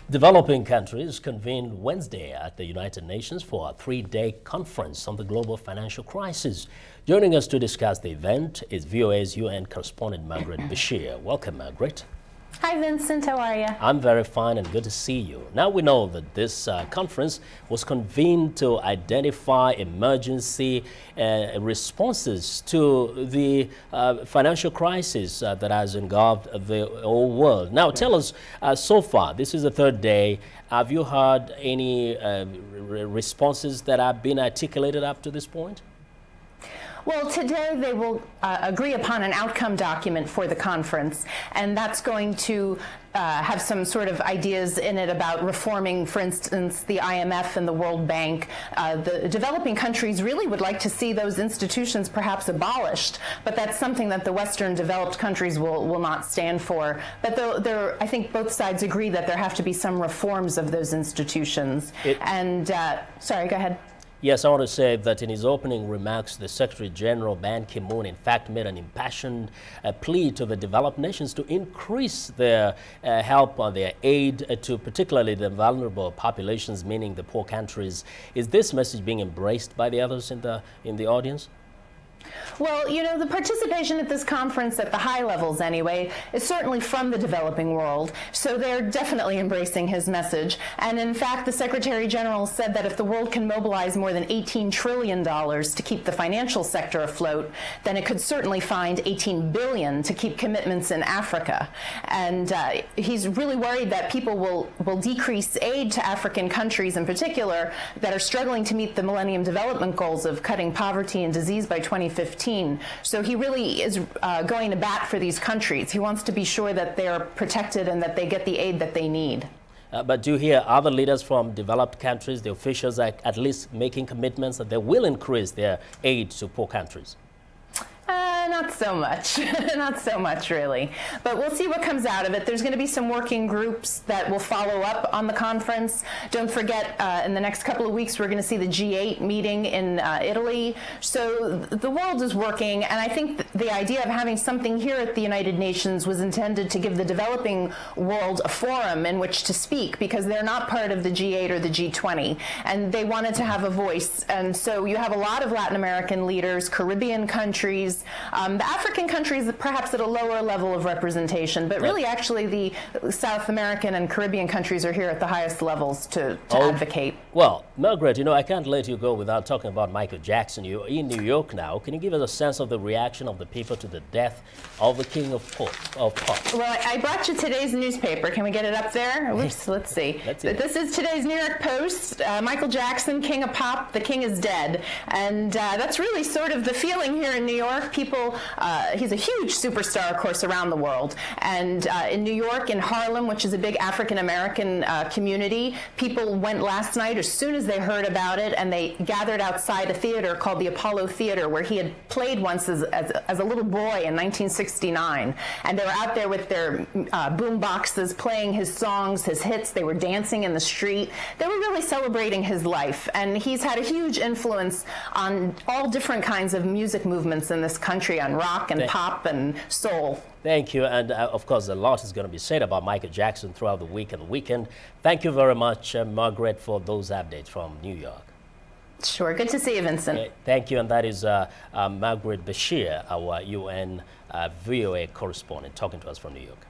Developing countries convened Wednesday at the United Nations for a three-day conference on the global financial crisis. Joining us to discuss the event is VOA's UN correspondent Margaret Besheer. Welcome, Margaret. Hi, Vincent. How are you? I'm very fine and good to see you. Now we know that this conference was convened to identify emergency responses to the financial crisis that has engulfed the whole world. Now tell us, so far, this is the third day, have you heard any responses that have been articulated up to this point? Well, today they will agree upon an outcome document for the conference, and that's going to have some sort of ideas in it about reforming, for instance, the IMF and the World Bank. The developing countries really would like to see those institutions perhaps abolished, but that's something that the Western developed countries will not stand for. But I think both sides agree that there have to be some reforms of those institutions. Sorry, go ahead. Yes, I want to say that in his opening remarks, the Secretary General Ban Ki-moon in fact made an impassioned plea to the developed nations to increase their help or their aid to particularly the vulnerable populations, meaning the poor countries. Is this message being embraced by the others in the audience? Well, you know, the participation at this conference, at the high levels anyway, is certainly from the developing world, so they're definitely embracing his message. And in fact, the Secretary General said that if the world can mobilize more than $18 trillion to keep the financial sector afloat, then it could certainly find $18 billion to keep commitments in Africa. And he's really worried that people will decrease aid to African countries in particular that are struggling to meet the Millennium Development Goals of cutting poverty and disease by 2015. So he really is going to bat for these countries. He wants to be sure that they're protected and that they get the aid that they need. But do you hear other leaders from developed countries, the officials, are at least making commitments that they will increase their aid to poor countries? Not so much. Not so much, really. But we'll see what comes out of it. There's going to be some working groups that will follow up on the conference. Don't forget, in the next couple of weeks, we're going to see the G8 meeting in Italy. So the world is working, and I think the idea of having something here at the United Nations was intended to give the developing world a forum in which to speak, because they're not part of the G8 or the G20, and they wanted to have a voice. And so you have a lot of Latin American leaders, Caribbean countries, the African countries perhaps at a lower level of representation, but really actually the South American and Caribbean countries are here at the highest levels to advocate. Well, Margaret, you know, I can't let you go without talking about Michael Jackson. You're in New York now. Can you give us a sense of the reaction of the people to the death of the king of pop? Well, I brought you today's newspaper. Can we get it up there? Oops, let's see. This is today's New York Post. Michael Jackson, king of pop, the king is dead. And that's really sort of the feeling here in New York. People, he's a huge superstar, of course, around the world. And in New York, in Harlem, which is a big African-American community, people went last night as soon as they heard about it, and they gathered outside a theater called the Apollo Theater, where he had played once as a little boy in 1969. And they were out there with their boom boxes playing his songs, his hits. They were dancing in the street. They were really celebrating his life. And he's had a huge influence on all different kinds of music movements in this country, on rock and pop and soul. Thank you. And of course, a lot is going to be said about Michael Jackson throughout the week and the weekend. Thank you very much, Margaret, for those updates from New York. Sure. Good to see you, Vincent. Okay, thank you. And that is Margaret Besheer, our UN VOA correspondent, talking to us from New York.